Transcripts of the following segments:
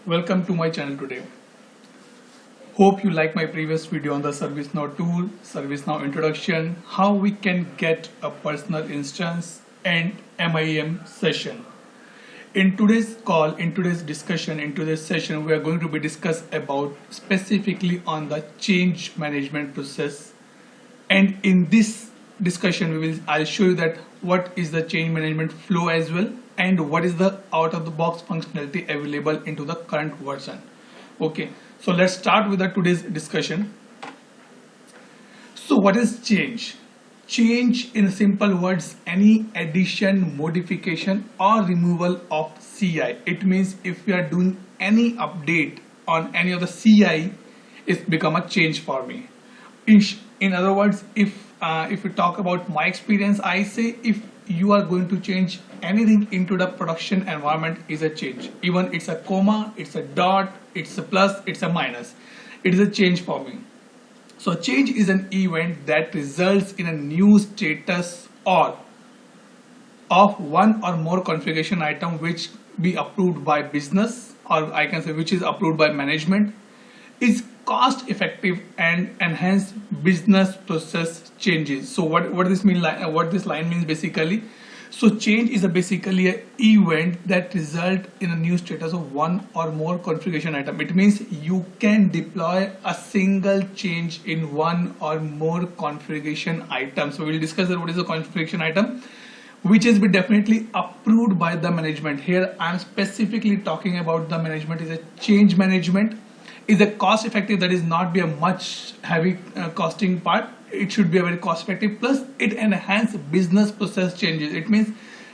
Welcome to my channel today. Hope you like my previous video on the ServiceNow tool, ServiceNow introduction, how we can get a personal instance and MIM session. In today's call, in today's discussion, in today's session, we are going to be discuss about specifically on the change management process. And in this discussion, I'll show you that what is the change management flow as well, and what is the out of the box functionality available into the current version. Okay, so let's start with the today's discussion. So what is change? Change, in simple words, any addition, modification or removal of CI. It means if we are doing any update on any of the CI, it's become a change for me. In other words, if we talk about my experience, I say if you are going to change anything into the production environment is a change. Even it's a comma, it's a dot, it's a plus, it's a minus. It is a change for me. So change is an event that results in a new status or of one or more configuration item which be approved by business, or I can say which is approved by management, is cost effective and enhance business process changes. So what this mean, what this line means basically. So change is basically an event that result in a new status of one or more configuration item. It means you can deploy a single change in one or more configuration items. So we'll discuss that what is a configuration item, which is definitely approved by the management. Here I'm specifically talking about the management is a change management. Is a cost effective, that is not be a much heavy costing part. It should be a very cost effective, plus it enhance business process changes. It means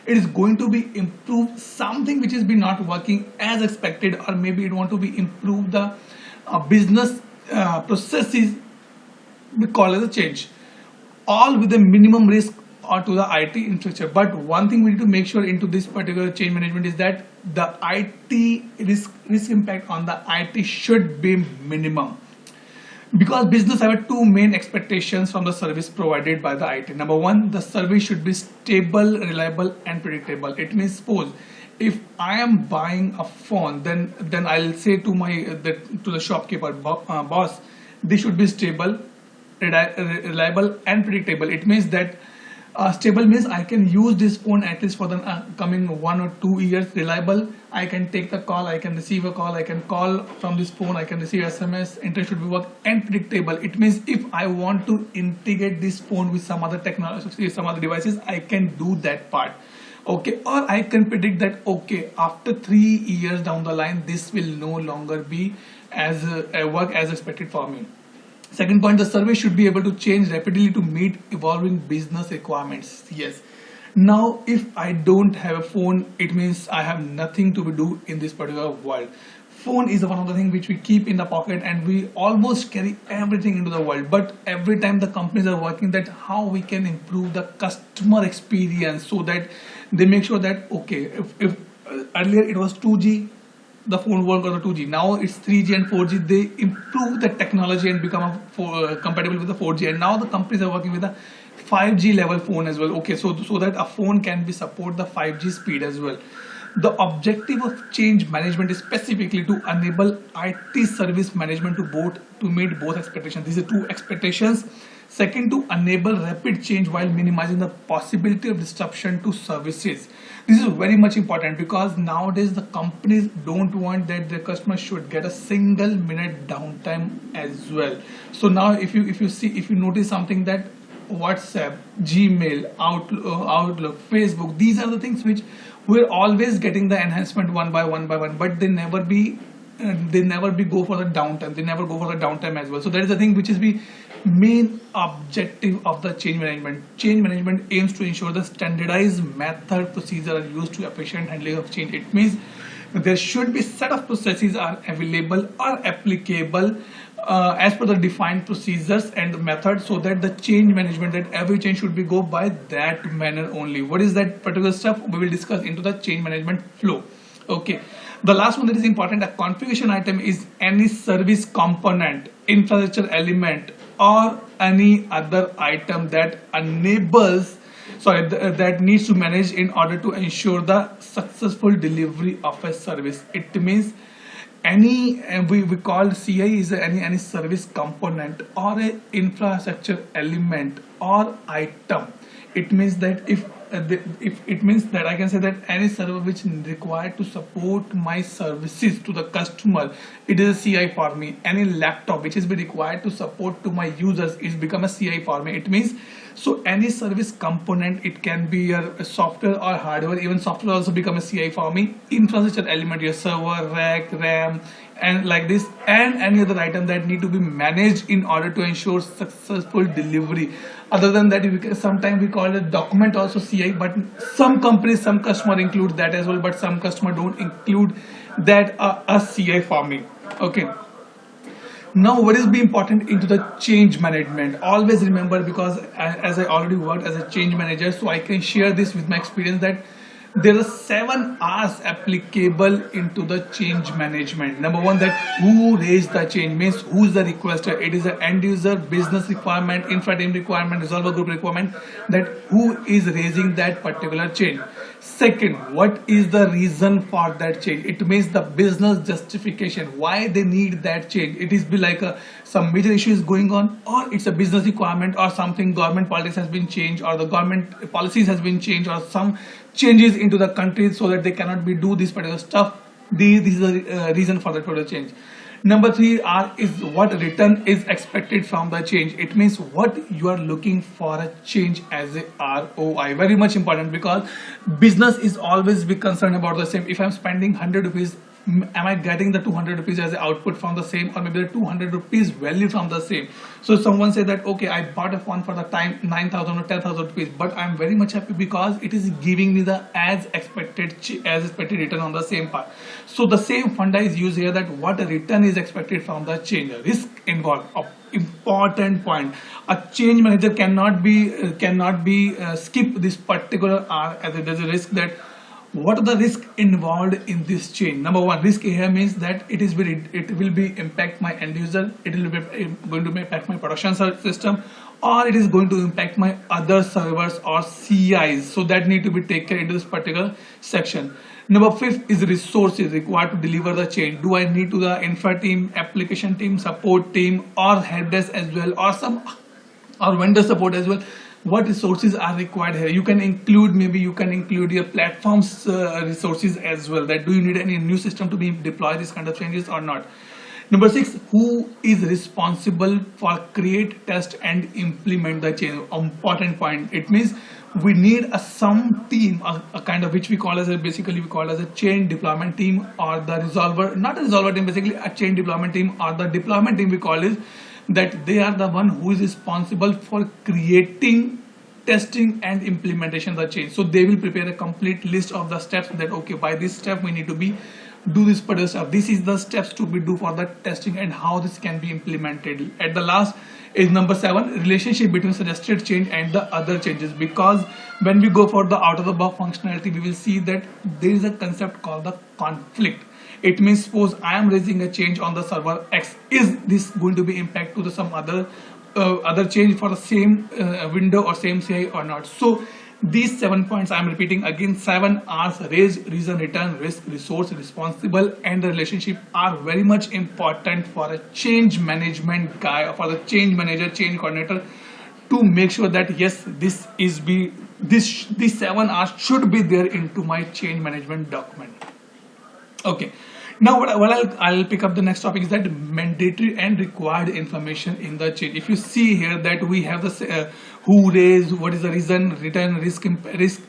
it is going to be improve something which is be not working as expected, or maybe it want to be improve the business processes. We call it a change, all with a minimum risk or to the IT infrastructure. But one thing we need to make sure into this particular change management is that the IT risk impact on the IT should be minimum, because business have two main expectations from the service provided by the IT. Number one, the service should be stable, reliable and predictable. It means suppose if I am buying a phone, then I'll say to the shopkeeper, boss, this should be stable, reliable and predictable. It means that stable means I can use this phone at least for the coming 1 or 2 years. Reliable, I can take the call, I can receive a call, I can call from this phone, I can receive SMS, internet should be work. And predictable, it means if I want to integrate this phone with some other technology, some other devices, I can do that part. Okay, or I can predict that okay, after 3 years down the line, this will no longer be as work as expected for me. Second point, the service should be able to change rapidly to meet evolving business requirements. Yes. Now, if I don't have a phone, it means I have nothing to do in this particular world. Phone is one of the things which we keep in the pocket and we almost carry everything into the world. But every time the companies are working that how we can improve the customer experience, so that they make sure that okay, if earlier it was 2G, the phone work on the 2G. Now it's 3G and 4G. They improve the technology and become compatible with the 4G. And now the companies are working with a 5G level phone as well. Okay, so that a phone can be support the 5G speed as well. The objective of change management is specifically to enable IT service management to meet both expectations. These are two expectations. Second, to enable rapid change while minimizing the possibility of disruption to services. This is very much important because nowadays the companies don't want that their customers should get a single minute downtime as well. So now if you notice something that WhatsApp, Gmail, Outlook, Facebook, these are the things which we're always getting the enhancement one by one, but they never go for the downtime. They never go for the downtime as well. So that is the thing which is the main objective of the change management. Change management aims to ensure the standardized method procedure are used to efficient handling of change. It means there should be set of processes are available or applicable as per the defined procedures and methods, so that the change management, that every change should be go by that manner only. What is that particular stuff we will discuss into the change management flow. Okay, the last one that is important, a configuration item is any service component, infrastructure element or any other item that enables that needs to manage in order to ensure the successful delivery of a service. It means any we call CI is any service component or a infrastructure element or item. It means that if it means that I can say that any server which is required to support my services to the customer, it is a CI for me. Any laptop which is be required to support to my users is become a CI for me. It means, so any service component, it can be your software or hardware, even software also become a CI for me. Infrastructure element, your server, rack, RAM, and like this, and any other item that need to be managed in order to ensure successful delivery. Other than that, sometimes we call it document also CI, but some companies, some customer include that as well, but some customer don't include that a CI for me. Okay. Now, what is be important into the change management? Always remember, because as I already worked as a change manager, so I can share this with my experience that there are 7 R's applicable into the change management. Number one, that who raised the change, means who's the requester. It is an end user, business requirement, infra team requirement, resolver group requirement, that who is raising that particular change. Second, what is the reason for that change? It means the business justification, why they need that change. It is be like some major issue is going on, or it's a business requirement, or something government politics has been changed, or the government policies has been changed, or some changes into the country so that they cannot be do this particular stuff. This is the reason for that particular change. Number 3 R is what return is expected from the change. It means what you are looking for a change as a ROI. Very much important, because business is always be concerned about the same. If I'm spending 100 rupees, am I getting the 200 rupees as an output from the same, or maybe the 200 rupees value from the same? So someone say that, okay, I bought a phone for the time 9,000 or 10,000 rupees, but I'm very much happy because it is giving me the as expected return on the same part. So the same funda is used here, that what return is expected from the change. Risk involved, important point. A change manager cannot be skip this particular R, as there's a risk that what are the risks involved in this change. Number one, risk here means that it will be impact my end user, it will be going to impact my production system, or it is going to impact my other servers or CIs. So that need to be taken into this particular section. Number 5 is resources required to deliver the change. Do I need to the infra team, application team, support team, or help desk as well, or vendor support as well? What resources are required here? You can include, maybe you can include your platform's resources as well. That do you need any new system to be deploy this kind of changes or not? Number 6, who is responsible for create, test, and implement the change? Important point. It means we need some team, a kind of which we call as a change deployment team, or the resolver, not a resolver team, basically a change deployment team, or the deployment team we call is that they are the one who is responsible for creating, testing, and implementation of the change. So they will prepare a complete list of the steps, that okay, by this step we need to be do this particular stuff. This is the steps to be do for the testing and how this can be implemented. At the last is number 7, relationship between suggested change and the other changes. Because when we go for the out of the box functionality, we will see that there is a concept called the conflict. It means, suppose I am raising a change on the server X. Is this going to be impact to the some other change for the same window or same CI or not? So these 7 points I am repeating again. 7 R's: raise, reason, return, risk, resource, responsible, and the relationship are very much important for a change management guy, or for the change manager, change coordinator, to make sure that yes, these 7 R's should be there into my change management document. Okay. Now what I'll pick up the next topic is that mandatory and required information in the change. If you see here that we have the who raised, what is the reason, return, risk,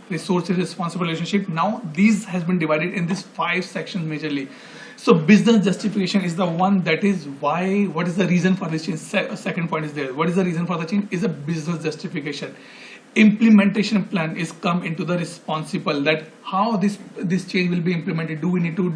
resources, responsible, relationship. Now these has been divided in these 5 sections majorly. So business justification is the one, that is why, what is the reason for this change. Second point is there, what is the reason for the change, is a business justification. Implementation plan is come into the responsible, that how this change will be implemented. Do we need to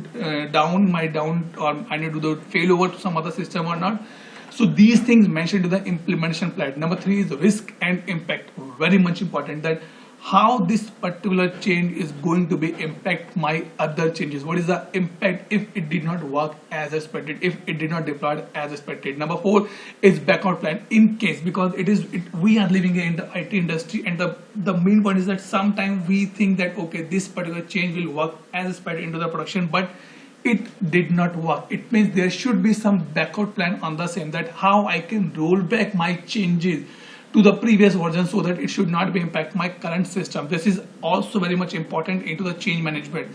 or I need to do failover to some other system or not? So these things mentioned to the implementation plan. Number 3 is risk and impact. Very much important, that how this particular change is going to be impact my other changes. What is the impact if it did not work as expected, if it did not deploy as expected. Number 4 is backup plan in case, because we are living in the IT industry, and the main point is that sometimes we think that okay, this particular change will work as expected into the production, but it did not work. It means there should be some backup plan on the same, that how I can roll back my changes to the previous version so that it should not be impact my current system. This is also very much important into the change management.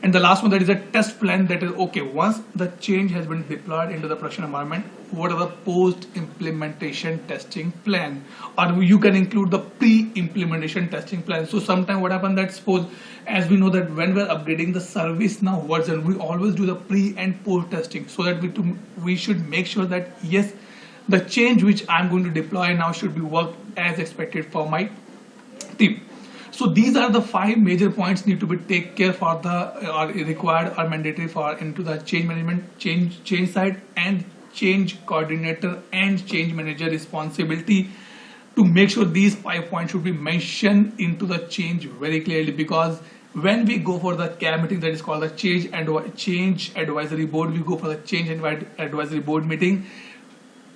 And the last one, that is a test plan, that is okay, once the change has been deployed into the production environment, what are the post implementation testing plan, or you can include the pre-implementation testing plan. So sometimes what happens, that suppose, as we know that when we're upgrading the service now version, we always do the pre and post testing, so that we should make sure that yes, the change which I'm going to deploy now should be worked as expected for my team. So these are the 5 major points need to be take care for the or required or mandatory for into the change management, change side, and change coordinator and change manager responsibility to make sure these 5 points should be mentioned into the change very clearly. Because when we go for the CAB meeting, that is called the change advisory board, we go for the change advisory board meeting,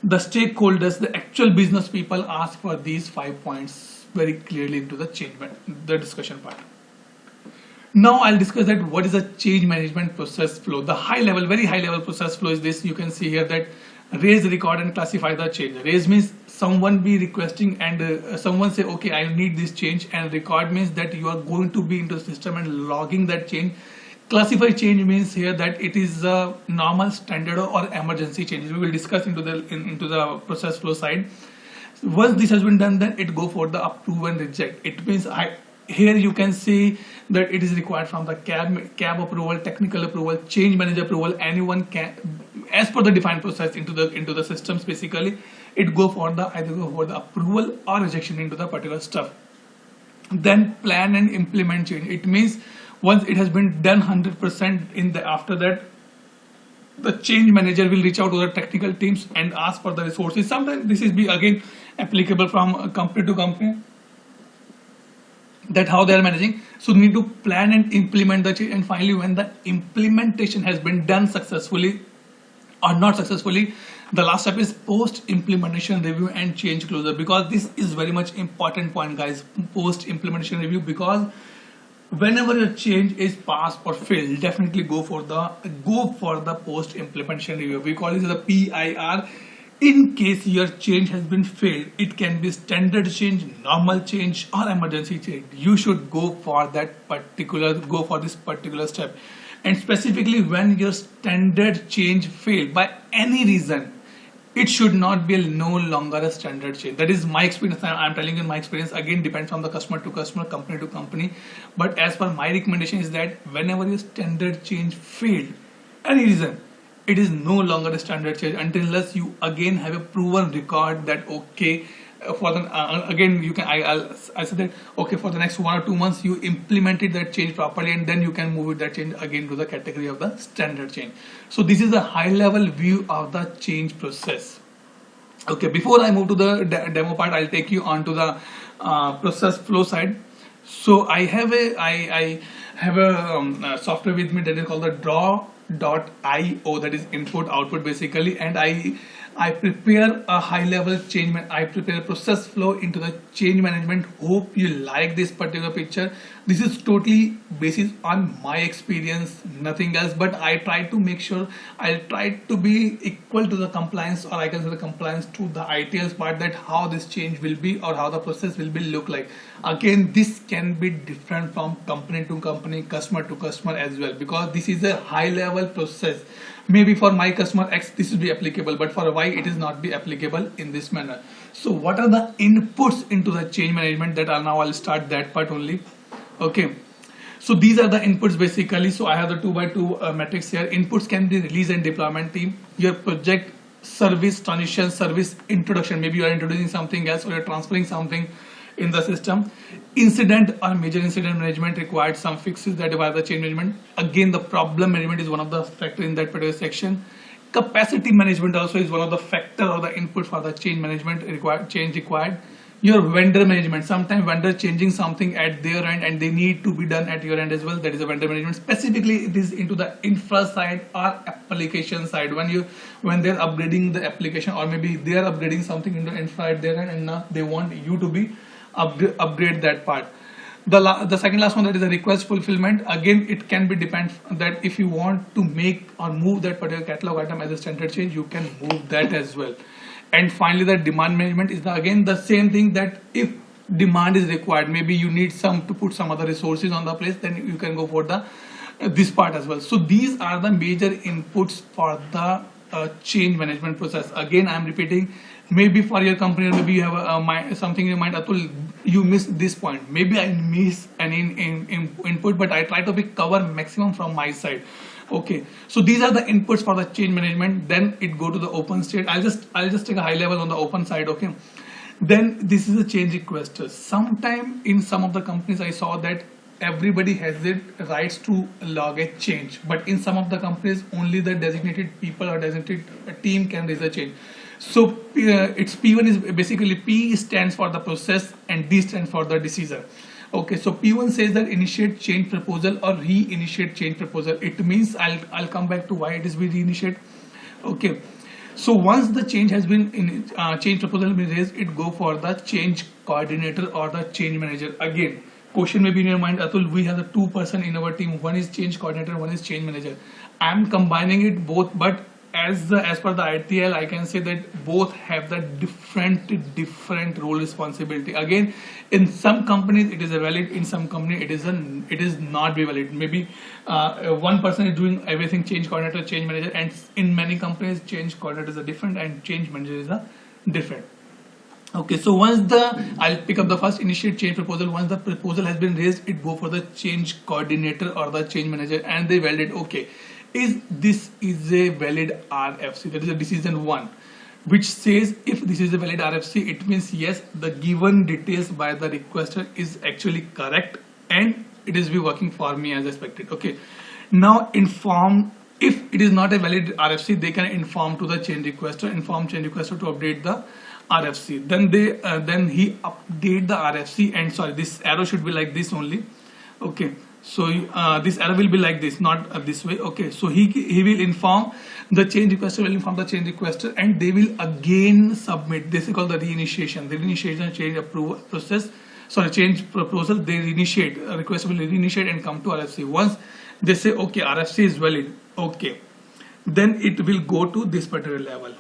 the stakeholders, the actual business people ask for these 5 points very clearly into the the discussion part. Now I'll discuss that what is a change management process flow. The very high level process flow is this. You can see here that raise, record, and classify the change. Raise means someone be requesting and someone say, okay, I need this change, and record means that you are going to be into the system and logging that change. Classify change means here that it is a normal, standard, or emergency changes. We will discuss into the process flow side. Once this has been done, then it go for the approve and reject. It means here you can see that it is required from the CAB approval, technical approval, change manager approval. Anyone can, as per the defined process into the systems, basically it go for the either go for the approval or rejection into the particular stuff. Then plan and implement change. It means once it has been done 100% after that, the change manager will reach out to the technical teams and ask for the resources. Sometimes this is again applicable from company to company, that how they are managing. So need to plan and implement the change. And finally, when the implementation has been done successfully or not successfully, the last step is post implementation review and change closure. Because this is very much important point, guys, post implementation review. Because whenever a change is passed or failed, definitely go for the post implementation review. We call it the PIR. In case your change has been failed, it can be standard change, normal change, or emergency change. You should go for this particular step. And specifically when your standard change failed by any reason, it should not be no longer a standard change. That is my experience. I'm telling you my experience. Again, depends on the customer to customer, company to company. But as per my recommendation is that whenever your standard change failed, any reason, it is no longer a standard change unless you again have a proven record that okay, for the again you can I said that okay, for the next 1 or 2 months you implemented that change properly, and then you can move with that change again to the category of the standard change. So this is a high level view of the change process. Okay, before I move to the demo part, I'll take you on to the process flow side. So I have a software with me that is called the draw.io, that is input output basically, and I prepare a high level change. I prepare a process flow into the change management. Hope you like this particular picture. This is totally based on my experience, nothing else. But I try to make sure I try to be equal to the compliance, or I can say the compliance to the ITL's part, that how this change will be or how the process will be look like. Again, this can be different from company to company, customer to customer as well, because this is a high level process. Maybe for my customer X this will be applicable, but for Y it is not be applicable in this manner. So what are the inputs into the change management? That are now I'll start that part only. Okay, so these are the inputs basically. So I have the 2x2 matrix here. Inputs can be release and deployment team, your project, service transition, service introduction. Maybe you are introducing something else or you're transferring something in the system. Incident or major incident management required some fixes that require the change management. Again, the problem management is one of the factors in that particular section. Capacity management also is one of the factor or the input for the change management required. Your vendor management, sometimes vendor changing something at their end and they need to be done at your end as well. That is a vendor management. Specifically, it is into the infra side or application side. When they're upgrading the application, or maybe they are upgrading something into infra at their end, and now they want you to be upgrade that part. The second last one, that is the request fulfillment. Again, it can be depend that if you want to make or move that particular catalog item as a standard change, you can move that as well. And finally, the demand management is again the same thing, that if demand is required, maybe you need some to put some other resources on the place, then you can go for the this part as well. So these are the major inputs for the change management process. Again, I'm repeating, maybe for your company, or maybe you have something in your mind, Atul, you missed this point, maybe I miss an input, but I try to cover maximum from my side. Okay, so these are the inputs for the change management. Then it go to the open state. I'll just take a high level on the open side. Okay, then this is a change request. Sometime in some of the companies I saw that everybody has the rights to log a change, but in some of the companies only the designated people or designated team can raise a change. So it's P1 is basically, P stands for the process and D stands for the decision. Okay, so P1 says that initiate change proposal or re-initiate change proposal. It means I'll come back to why it is we re-initiate. Okay, so once the change has been change proposal has been raised, it go for the change coordinator or the change manager. Again, question may be in your mind, Atul, we have the two person in our team, one is change coordinator, one is change manager. I'm combining it both, but as per the ITL, I can say that both have the different role responsibility. Again, in some companies it is a valid, in some company it is not be valid. Maybe one person is doing everything, change coordinator, change manager, and in many companies change coordinator is a different and change manager is a different. Okay, so once I'll pick up the first, initiate change proposal. Once the proposal has been raised, it go for the change coordinator or the change manager, and they validate, okay, this is a valid RFC. That is a decision 1, which says if this is a valid RFC, it means yes, the given details by the requester is actually correct and it is be working for me as expected. Okay, now inform, if it is not a valid RFC, they can inform to the change requester, inform change requester to update the RFC. Then he update the RFC, and sorry, this arrow should be like this only. Okay, so this arrow will be like this, not this way. Okay, so he will inform the change requester, will inform the change requester, and they will again submit. This is called the reinitiation. The reinitiation change approval process, sorry, change proposal. They reinitiate, requester will reinitiate and come to RFC. Once they say okay, RFC is valid, okay, then it will go to this particular level,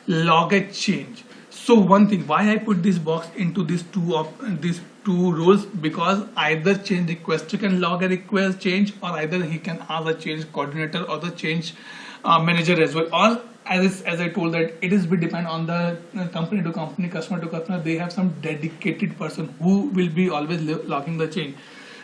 log a change. So one thing, why I put this box into these two roles, because either change requester can log a request change, or either he can ask the change coordinator or the change manager as well. Or as I told that it is be depend on the company to company, customer to customer. They have some dedicated person who will be always logging the change.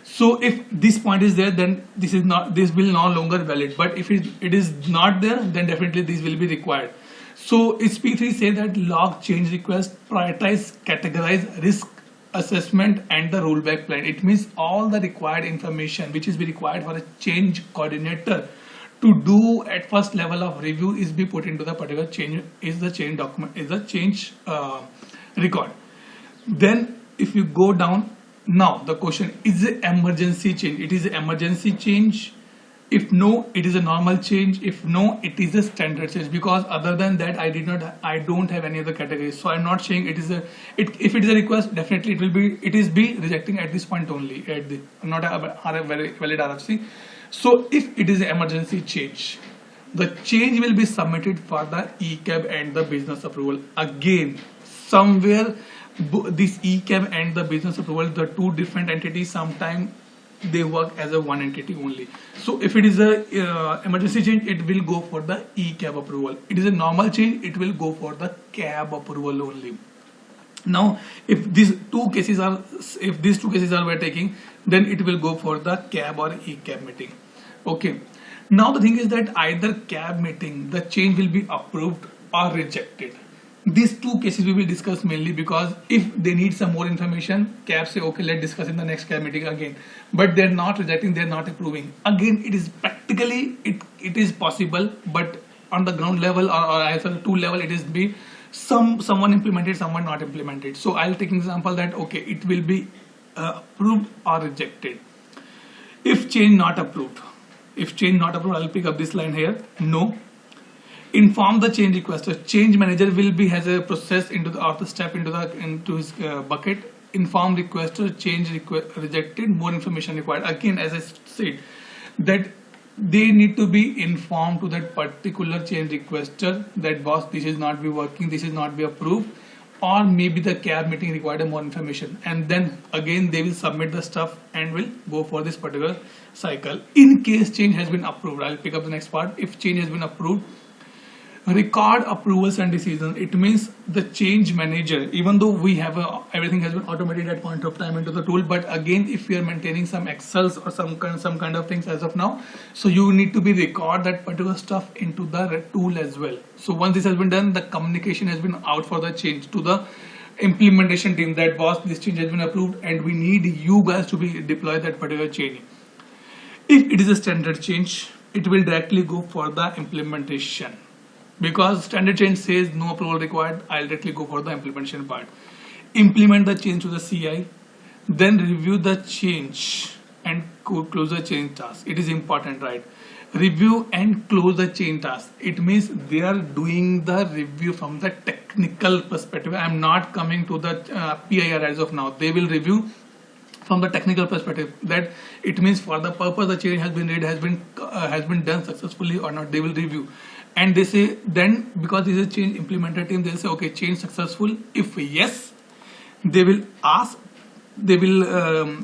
So if this point is there, then this will no longer valid. But if it is not there, then definitely this will be required. So SP3 say that log change request, prioritize, categorize, risk assessment, and the rollback plan. It means all the required information which is be required for a change coordinator to do at first level of review is be put into the particular change, is the change document, is the change record. Then if you go down, now the question is an emergency change. It is an emergency change. If no, it is a normal change. If no, it is a standard change, because other than that I don't have any other categories. So I'm not saying it is if it is a request, definitely it is be rejecting at this point only, at the not a very valid RFC. So if it is an emergency change, the change will be submitted for the ECAB and the business approval. Again, somewhere this ECAB and the business approval, the two different entities, sometimes they work as a one entity only. So if it is a emergency change, it will go for the ECAB approval. It is a normal change, it will go for the CAB approval only. Now if these two cases are we're taking, then it will go for the CAB or ECAB meeting. Okay, now the thing is that either CAB meeting, the change will be approved or rejected. These two cases we will discuss mainly, because if they need some more information, CAB say okay, let's discuss in the next CAB meeting again, but they're not rejecting, they're not approving. Again, it is practically it is possible, but on the ground level or as a tool level, it is be someone implemented, someone not implemented. So I'll take an example that okay, it will be approved or rejected. If change not approved, I'll pick up this line here. No. Inform the change requester. Change manager will be has a process into the step into his bucket. inform requester, change rejected, more information required. Again, as I said, that they need to be informed to that particular change requester that boss, this is not be working, this is not be approved, or maybe the CAB meeting required more information, and then again they will submit the stuff and will go for this particular cycle. In case change has been approved, I'll pick up the next part. If change has been approved, record approvals and decisions. It means the change manager, even though we have everything has been automated at point of time into the tool, but again, if we are maintaining some excels or some kind of things as of now, so you need to be record that particular stuff into the tool as well. So once this has been done, the communication has been out for the change to the implementation team that boss, this change has been approved and we need you guys to be deploy that particular change. If it is a standard change, it will directly go for the implementation. Because standard change says no approval required, I'll directly go for the implementation part. Implement the change to the CI, then review the change and close the change task. It is important, right? Review and close the change task. It means they are doing the review from the technical perspective. I'm not coming to the PIR as of now. They will review from the technical perspective. That it means for the purpose the change has been read, has been done successfully or not. They will review. And they say, then because this is a change implementer team, they'll say, okay, change successful. If yes, they will ask to the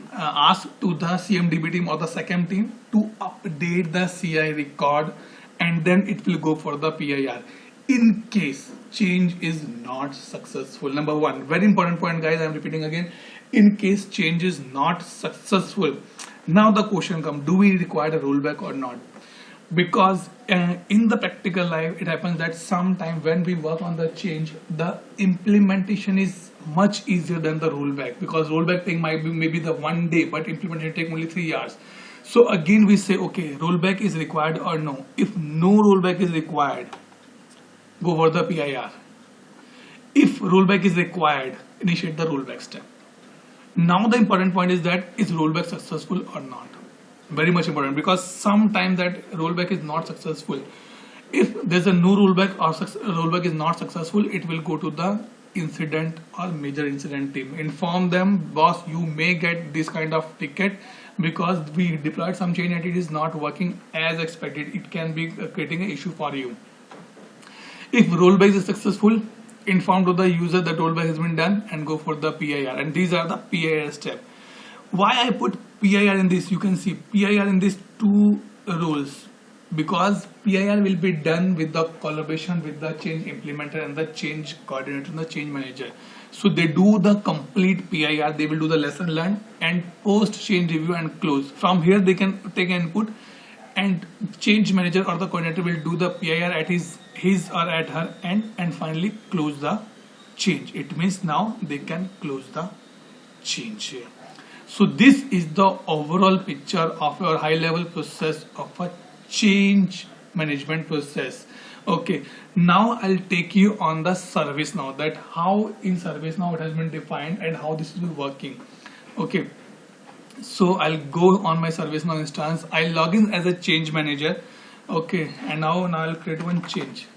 CMDB team or the SecM team to update the CI record, and then it will go for the PIR. In case change is not successful, number one, very important point, guys, I'm repeating again, in case change is not successful, now the question comes, do we require a rollback or not? Because in the practical life, it happens that sometime when we work on the change, the implementation is much easier than the rollback, because rollback thing might be maybe the 1 day, but implementation take only 3 hours. So again, we say, okay, rollback is required or no. If no rollback is required, go for the PIR. If rollback is required, initiate the rollback step. Now the important point is that is rollback successful or not? Very much important, because sometimes that rollback is not successful. If there's a no rollback or rollback is not successful, it will go to the incident or major incident team. Inform them, boss, you may get this kind of ticket because we deployed some change and it is not working as expected. It can be creating an issue for you. If rollback is successful, inform to the user that rollback has been done and go for the PIR. And these are the PIR steps. Why I put PIR in this? You can see PIR in these two roles, because PIR will be done with the collaboration with the change implementer and the change coordinator and the change manager. So they do the complete PIR, they will do the lesson learned and post change review and close. From here they can take input and change manager or the coordinator will do the PIR at his or at her end and finally close the change. It means now they can close the change here. So this is the overall picture of your high level process of a change management process. Okay, now I'll take you on the ServiceNow, that how in ServiceNow it has been defined and how this is working. Okay, so I'll go on my ServiceNow instance. I'll log in as a change manager. Okay, and now I'll create one change.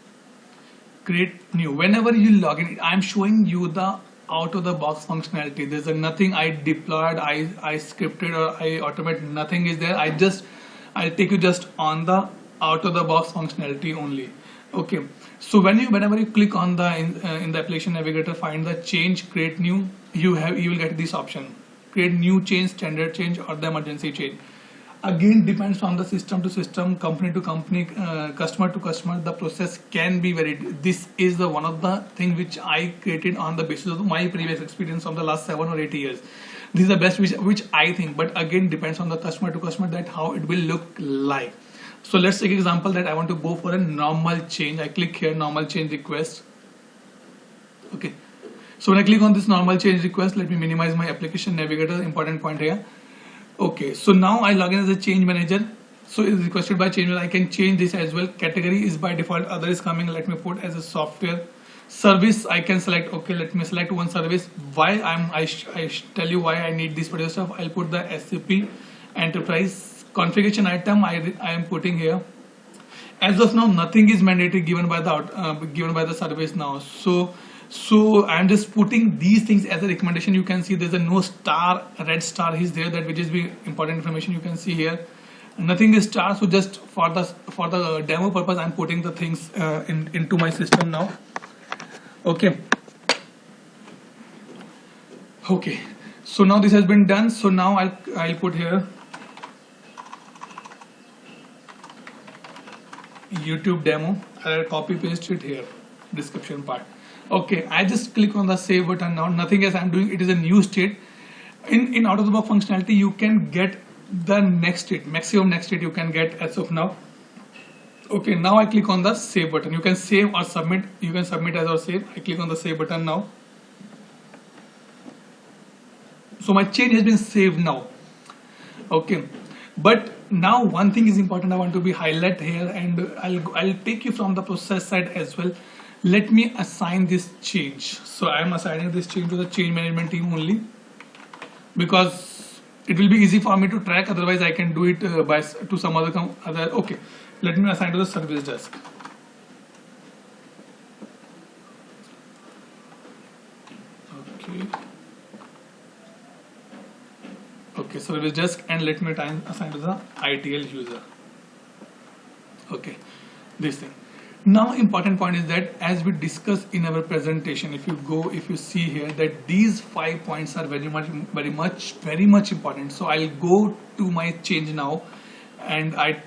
Create new. Whenever you log in, I'm showing you the out of the box functionality. There's nothing I deployed, I scripted or I automate, nothing is there. I'll take you just on the out of the box functionality only. Okay, so whenever you click on the in the application navigator, find the change, create new, you will get this option, create new change, standard change or the emergency change. Again, depends on the system to system, company to company, customer to customer, the process can be varied. This is the one of the thing which I created on the basis of my previous experience of the last 7 or 8 years. This is the best which I think, but again depends on the customer to customer that how it will look like. So let's take example that I want to go for a normal change. I click here, normal change request. Okay, so when I click on this normal change request, let me minimize my application navigator, important point here. Okay, so now I log in as a change manager. So it's requested by change manager. I can change this as well. Category is by default, other is coming. Let me put as a software. Service I can select. Okay, let me select one service. Why I tell you why I need this particular stuff. I'll put the SAP enterprise configuration item. I am putting here. As of now, nothing is mandatory given by the service now. So So I'm just putting these things as a recommendation. You can see there's a no star, red star is there, that which is the important information you can see here. Nothing is star, so just for the demo purpose I'm putting the things into my system now. Okay. Okay, so now this has been done. So now I'll put here YouTube demo. I'll copy paste it here, description part. Okay, I just click on the save button now. Nothing else I'm doing. It is a new state. In out of the box functionality, you can get the next state, maximum next state you can get as of now. Okay, now I click on the save button. You can save or submit. You can submit as or save. I click on the save button now. So my change has been saved now. Okay, but now one thing is important I want to be highlight here, and I'll take you from the process side as well. Let me assign this change. So I'm assigning this change to the change management team only, because it will be easy for me to track. Otherwise I can do it to some other okay, let me assign to the service desk. Okay. Okay, service desk, and let me assign to the ITL user. Okay, this thing. Now important point is that as we discussed in our presentation, if you see here that these 5 points are very much important. So I'll go to my change now, and I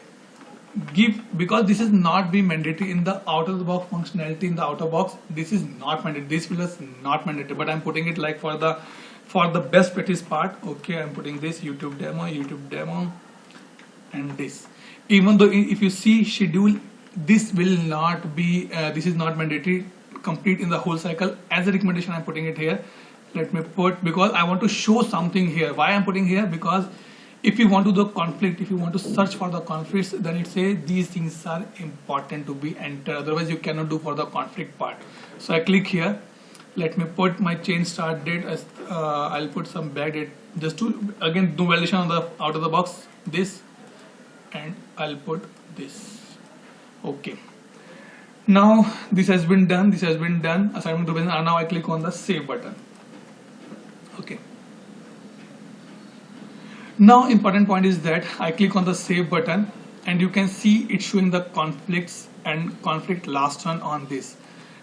give, because this is not be mandatory in the out of the box functionality. In the outer box, this is not mandatory. This will is not mandatory, but I'm putting it like for the best practice part. Okay, I'm putting this YouTube demo, and this. Even though if you see schedule, this will not be, this is not mandatory complete in the whole cycle. As a recommendation I'm putting it here. Let me put, because I want to show something here. Why I'm putting here? Because if you want to do conflict, if you want to search for the conflicts, then it says these things are important to be entered. Otherwise you cannot do for the conflict part. So I click here. Let me put my change start date as I'll put some back date, just to again do validation on the out of the box, this, and I'll put this. Okay, now this has been done. Assignment to business, and now I click on the save button. Okay, now important point is that I click on the save button, and you can see it showing the conflicts and conflict last run on this.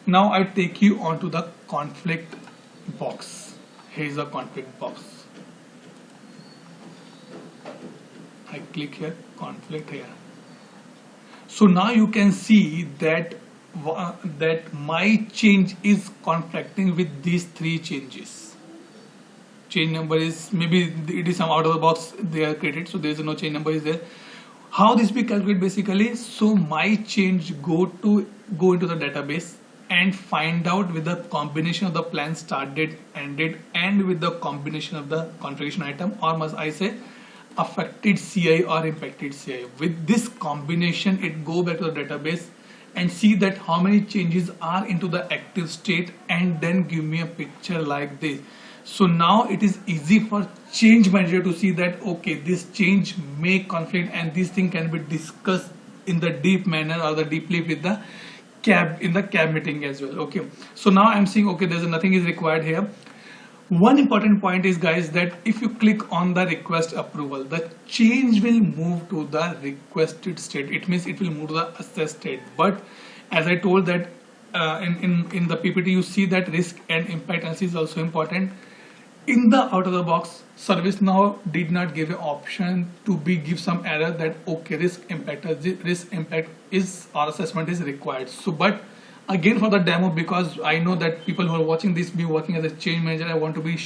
Now I take you onto the conflict box. Here is the conflict box. I click here, conflict here. So now you can see that my change is conflicting with these 3 changes. Change number is, maybe it is some out of the box they are created, so there is no change number is there. How this be calculated basically? So my change go into the database and find out with the combination of the plan start date, end date, and with the combination of the configuration item, or must I say affected CI or impacted CI. With this combination, it go back to the database and see that how many changes are into the active state, and then give me a picture like this. So now it is easy for change manager to see that okay, this change may conflict, and this thing can be discussed in the deep manner or the deeply with the cab meeting as well. Okay, so now I'm seeing okay, there's nothing is required here. One important point is, guys, that if you click on the request approval, the change will move to the requested state. It means it will move to the assessed state. But as I told that in the PPT, you see that risk and impact analysis is also important. In the out of the box, ServiceNow did not give an option to give some error that okay, risk impact is or assessment is required. So but again, for the demo, because I know that people who are watching this be working as a change manager, I want to be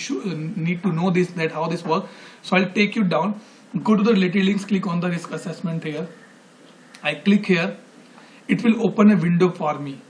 need to know this, that how this works. So I'll take you down, go to the related links, click on the risk assessment here. I click here, it will open a window for me.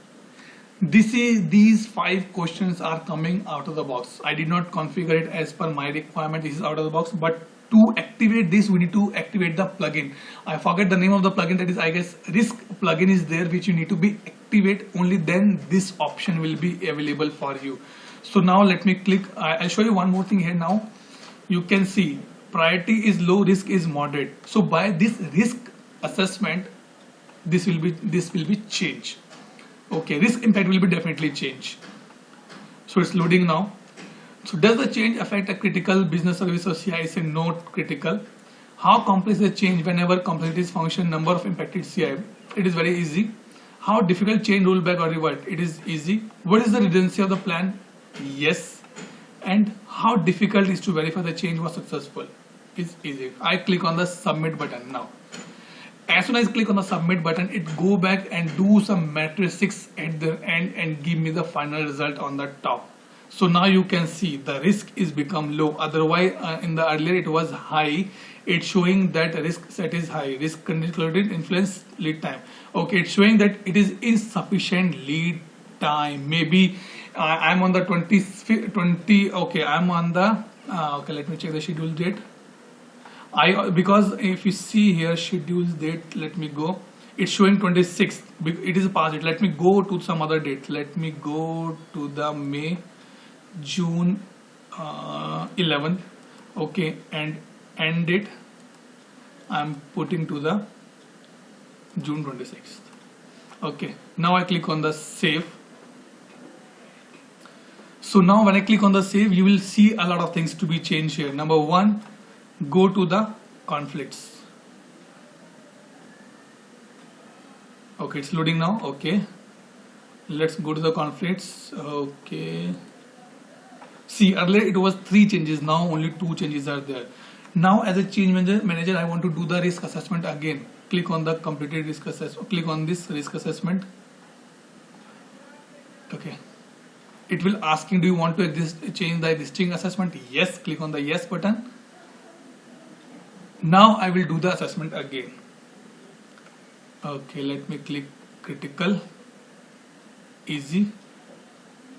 These 5 questions are coming out of the box. I did not configure it as per my requirement. This is out of the box, but to activate this, we need to activate the plugin. I forget the name of the plugin. That is, I guess, risk plugin is there, which you need to be activate. Only then this option will be available for you. So now let me click. I'll show you one more thing here. Now you can see priority is low, risk is moderate. So by this risk assessment, this will be changed. Okay, risk impact will be definitely changed. So it's loading now. So does the change affect a critical business service or CI? I say not critical. How complex the change whenever complexities function number of impacted CI? It is very easy. How difficult change rollback or revert? It is easy. What is the redundancy of the plan? Yes. And how difficult is to verify the change was successful? It's easy. I click on the submit button now. As soon as I click on the submit button, it go back and do some matrix at the end and give me the final result on the top. So now you can see the risk is become low. Otherwise, in the earlier it was high. It's showing that risk set is high. Risk included influence lead time. Okay, it's showing that it is insufficient lead time. Maybe I'm on the 20. Okay, I'm on the. Okay, let me check the schedule date. Because if you see here schedule date, let me go. It's showing 26th. It is past it. Let me go to some other date. Let me go to the June 11. Okay, and end date I'm putting to the June 26th. Okay, now I click on the save. So now when I click on the save, you will see a lot of things to be changed here. Number one, go to the conflicts. Okay, it's loading now. Okay, let's go to the conflicts. Okay, see, earlier it was 3 changes, now only 2 changes are there. Now as a change manager, I want to do the risk assessment again. Click on the completed risk assessment. Click on this risk assessment. Okay, it will asking, do you want to change the existing assessment? Yes, click on the yes button. Now I will do the assessment again. Okay, let me click critical, easy,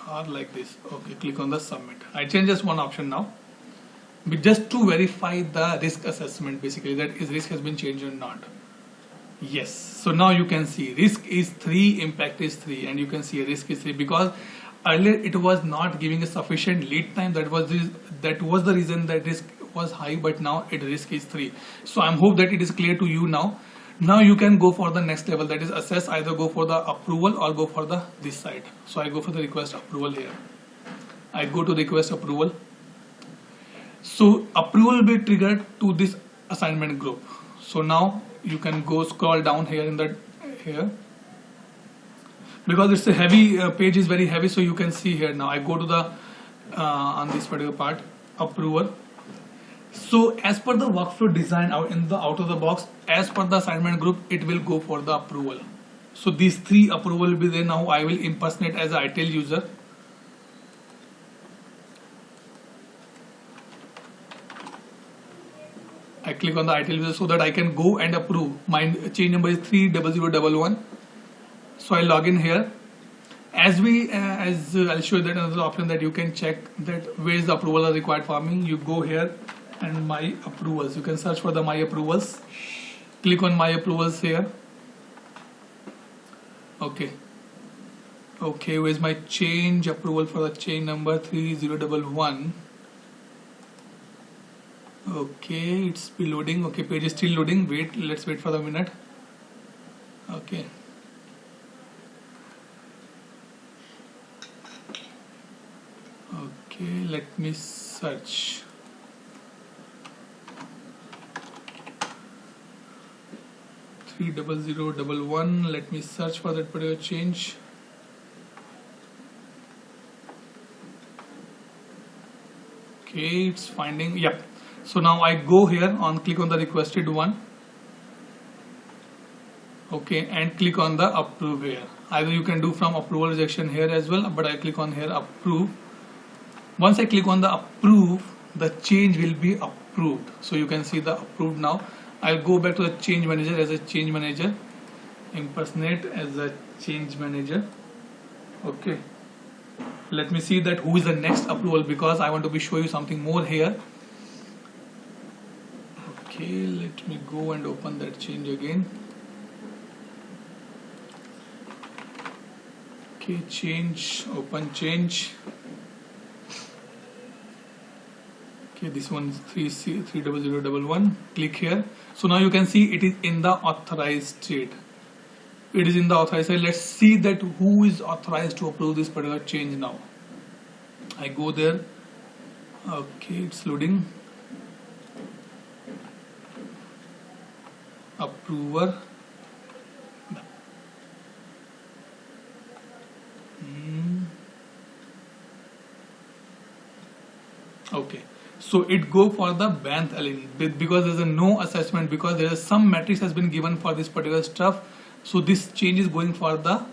or like this. Okay, click on the submit. I change just one option now, but just to verify the risk assessment, basically that is risk has been changed or not. Yes, so now you can see risk is 3, impact is 3, and you can see risk is 3 because earlier it was not giving a sufficient lead time. That was the reason that risk was high, but now it risk is 3. So I hope that it is clear to you now. Now you can go for the next level, that is assess, either go for the approval or go for the this side. So I go for the request approval here. I go to request approval. So approval will be triggered to this assignment group. So now you can go scroll down here in the here, because it's a heavy page is very heavy, so you can see here now I go to the on this particular part approval. So as per the workflow design out of the box, as per the assignment group, it will go for the approval. So these 3 approval will be there. Now I will impersonate as an ITIL user. I click on the ITIL user so that I can go and approve. My change number is 30011. So I log in here. As I'll show you that another option that you can check that where is the approval are required for me. You go here and my approvals. You can search for the my approvals. Click on my approvals here. Okay. Okay, where's my change approval for the chain number 3011? Okay, it's be loading. Okay, page is still loading. Wait, let's wait for the minute. Okay. Okay, let me search. 30011. Let me search for that particular change. Okay, it's finding. Yep. So now I go here on click on the requested one. Okay, and click on the approve here. Either you can do from approval rejection here as well, but I click on here approve. Once I click on the approve, the change will be approved. So you can see the approved now. I'll go back to the change manager as a change manager, impersonate as a change manager. Okay, let me see that who is the next approval, because I want to be show you something more here. Okay, let me go and open that change again. Okay, change, open change. Okay, this one is 30011. Click here. So now you can see it is in the authorized state. It is in the authorized state. Let's see that who is authorized to approve this particular change now. I go there. Okay, it's loading. Approver. Okay, so it go for the Banth LN because there's a no assessment, because there is some matrix has been given for this particular stuff. So this change is going for the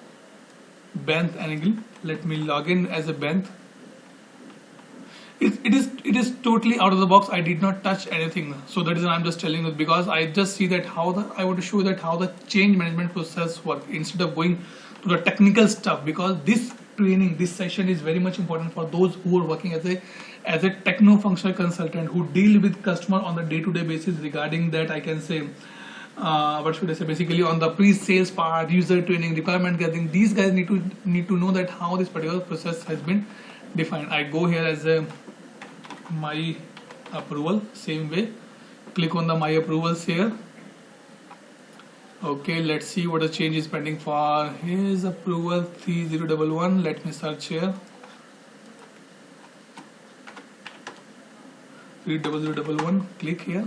Banth angle. Let me log in as a Banth. It is totally out of the box. I did not touch anything, so that is why I'm just telling you, because I just see that how the I want to show that how the change management process work instead of going to the technical stuff, because this training, this session is very much important for those who are working as a techno-functional consultant who deal with customer on the day-to-day basis regarding that. I can say what should I say, basically on the pre-sales part, user training, requirement gathering. These guys need to know that how this particular process has been defined. I go here as a my approval, same way, click on the my approvals here. Okay, let's see what the change is pending for his approval 3011. Let me search here. 30011, click here.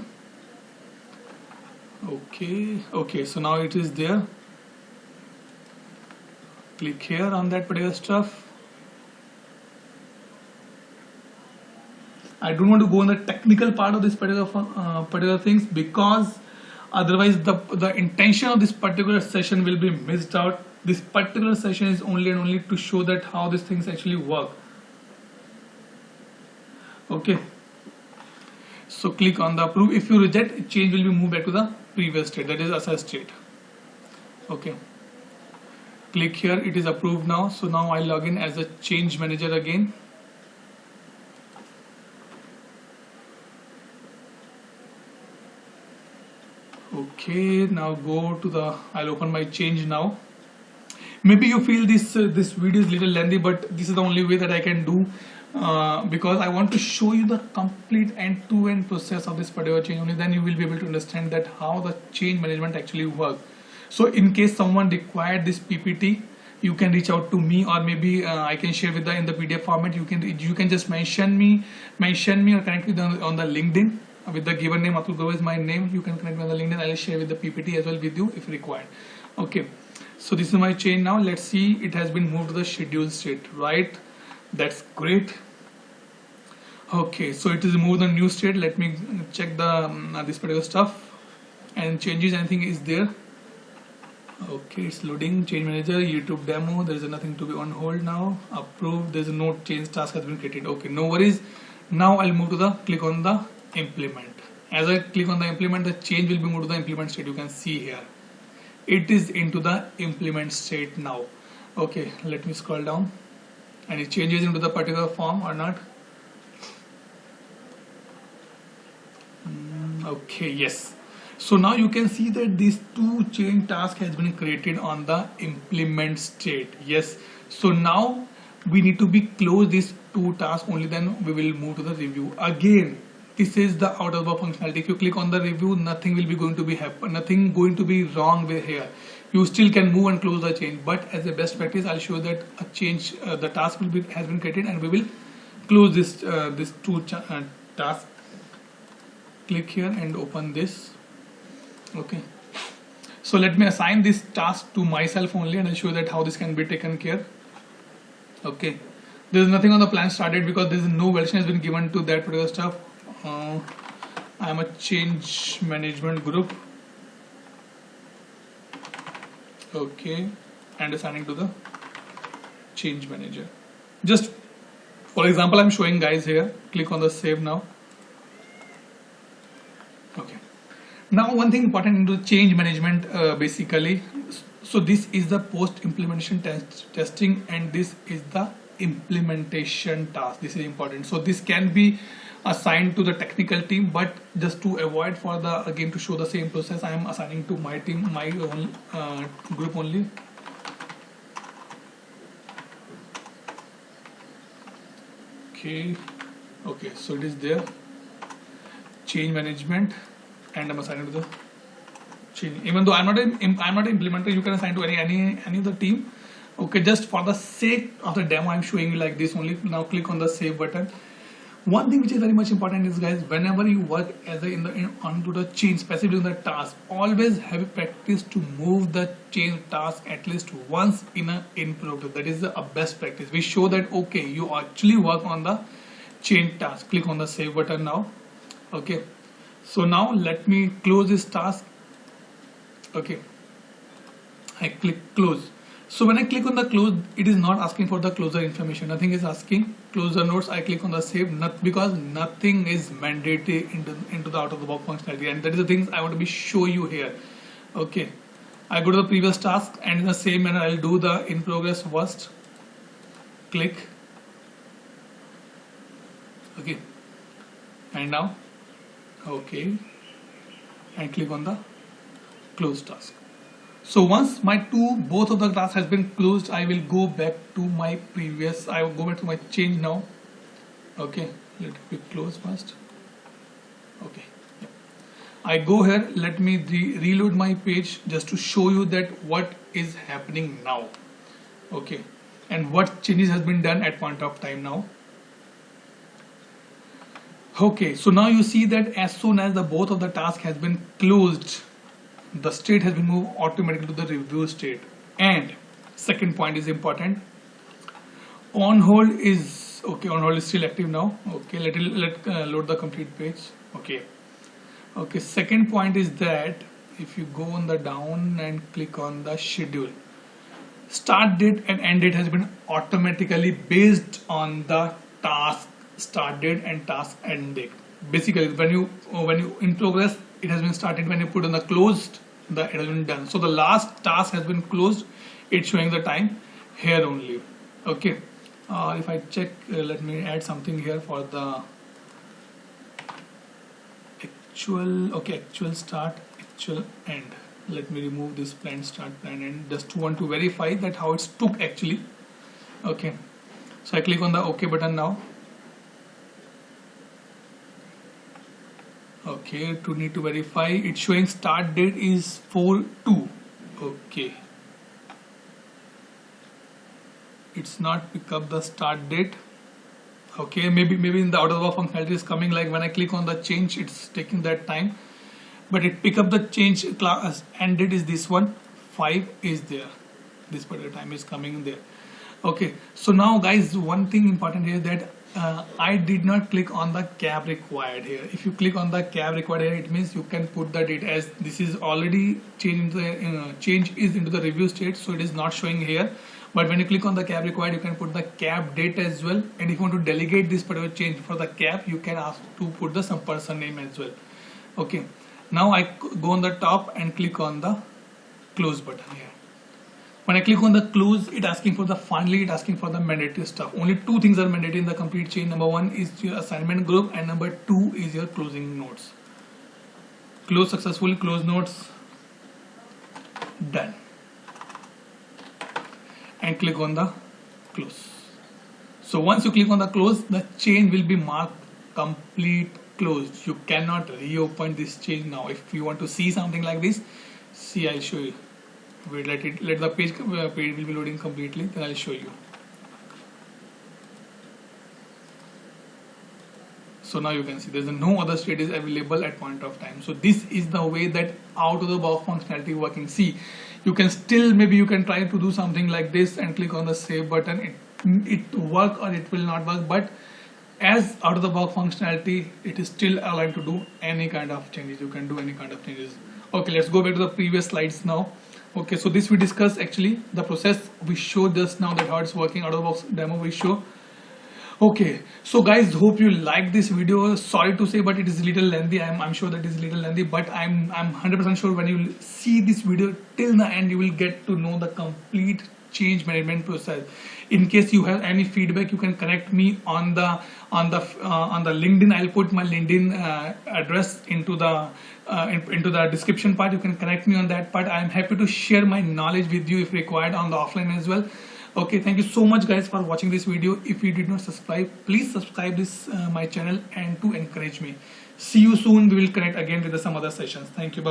Okay, so now it is there. Click here on that particular stuff. I don't want to go in the technical part of this particular things, because otherwise the intention of this particular session will be missed out. This particular session is only and only to show that how these things actually work. Okay, so click on the approve. If you reject, change will be moved back to the previous state, that is assessed state. Okay, click here, it is approved now. So now I log in as a change manager again. Okay, now go to the, I'll open my change now. Maybe you feel this video is little lengthy, but this is the only way that I can do, because I want to show you the complete end-to-end process of this particular change. Only then you will be able to understand that how the change management actually works. So in case someone required this PPT, you can reach out to me, or maybe I can share with in the PDF format. You can just mention me or connect with on the LinkedIn. With the given name, Atul Grover is my name. You can connect me on the LinkedIn. I'll share with the PPT as well with you if required. Okay, so this is my chain now. Let's see, it has been moved to the scheduled state, right? That's great. Okay, so it is moved to the new state. Let me check the this particular stuff and changes. Anything is there? Okay, it's loading. Change manager, YouTube demo. There is nothing to be on hold now. Approved. There's no change task has been created. Okay, no worries. Now I'll move to the click on the implement. As I click on the implement, the change will be moved to the implement state. You can see here it is into the implement state now. Okay, let me scroll down, and it changes into the particular form or not. Okay, yes. So now you can see that these two change task has been created on the implement state. Yes, so now we need to be close these two tasks, only then we will move to the review. Again, this is the out of the box functionality. If you click on the review, nothing will be going to be happen, nothing going to be wrong with here. You still can move and close the change, but as a best practice, I'll show that a change, the task will be has been created, and we will close this this two tasks. Click here and open this. Okay, so let me assign this task to myself only, and I'll show that how this can be taken care. Okay, there is nothing on the plan started because there is no version has been given to that particular stuff. I am a change management group. Okay, and assigning to the change manager. Just for example, I'm showing guys here. Click on the save now. Okay, now one thing important into change management, basically, so this is the post implementation testing, and this is the implementation task. This is important. So this can be assigned to the technical team, but just to avoid for the again to show the same process, I am assigning to my team, my own group only. Okay, so it is there, change management, and I'm assigning to the change. Even though I'm not an implementer, you can assign to any of the team. Okay, just for the sake of the demo, I'm showing you like this only. Now click on the save button. One thing which is very much important is, guys, whenever you work as onto the change, specifically in the task, always have a practice to move the change task at least once in progress. That is a best practice. We show that okay, you actually work on the change task. Click on the save button now. Okay, so now let me close this task. Okay, I click close. So when I click on the close, it is not asking for the closure information. Nothing is asking. Closure notes, I click on the save, because nothing is mandatory into the out of the box functionality, and that is the things I want to show you here. Okay, I go to the previous task, and in the same manner I'll do the in progress first. Click. Okay, and now okay, and click on the close task. So once both of the tasks has been closed, I will go back to my previous, I will go back to my change now. Okay, let me close first. Okay, yeah. I go here, let me reload my page just to show you that what is happening now. Okay, and what changes has been done at point of time now. Okay, so now you see that as soon as both of the task has been closed, the state has been moved automatically to the review state. And second point is important. On hold is okay. On hold is still active now. Okay, let load the complete page. Okay. Okay. Second point is that if you go on the down and click on the schedule, start date and end date has been automatically based on the task start date and task end date. Basically, when you in progress, it has been started. When you put on the closed, it has been done. So the last task has been closed. It's showing the time here only. Okay. If I check, let me add something here for the actual. Okay, actual start, actual end. Let me remove this plan start, plan end. Just want to verify that how it's took actually. Okay. So I click on the OK button now. Okay, to need to verify, it's showing start date is 4/2. Okay, it's not pick up the start date. Okay, maybe in the out of the box functionality is coming, like when I click on the change, it's taking that time, but it pick up the change class end date is this one. 5 is there. This particular time is coming there. Okay, so now guys, one thing important here that I did not click on the cap required here. If you click on the cap required here, it means you can put the date, as this is already changed. Change is into the review state, so it is not showing here. But when you click on the cap required, you can put the cap date as well. And if you want to delegate this particular change for the cap, you can ask to put the some person name as well. Okay, now I go on the top and click on the close button here. When I click on the close, it asking for the finally, it asking for the mandatory stuff. Only two things are mandatory in the complete chain. Number one is your assignment group, and number two is your closing notes. Close successfully, close notes, done. And click on the close. So once you click on the close, the chain will be marked complete closed. You cannot reopen this chain now. If you want to see something like this, see, I'll show you. Wait, let the page will be loading completely, then I'll show you. So now you can see there's no other state is available at point of time. So this is the way that out of the box functionality working. See, you can still, maybe you can try to do something like this and click on the save button. It work or it will not work, but as out of the box functionality, it is still allowed to do any kind of changes. You can do any kind of changes. Okay, let's go back to the previous slides now. Okay, so this we discussed actually the process we showed just now, that how it's working out of the box demo we show. Okay, so guys, hope you like this video. Sorry to say, but it is a little lengthy. I'm sure that it is a little lengthy, but I'm 100% sure when you see this video till the end, you will get to know the complete change management process. In case you have any feedback, you can connect me on the LinkedIn. I'll put my LinkedIn address into the description part. You can connect me on that part. I'm happy to share my knowledge with you if required on the offline as well. Okay, thank you so much guys for watching this video. If you did not subscribe, please subscribe this my channel and to encourage me. See you soon. We will connect again with some other sessions. Thank you. Bye.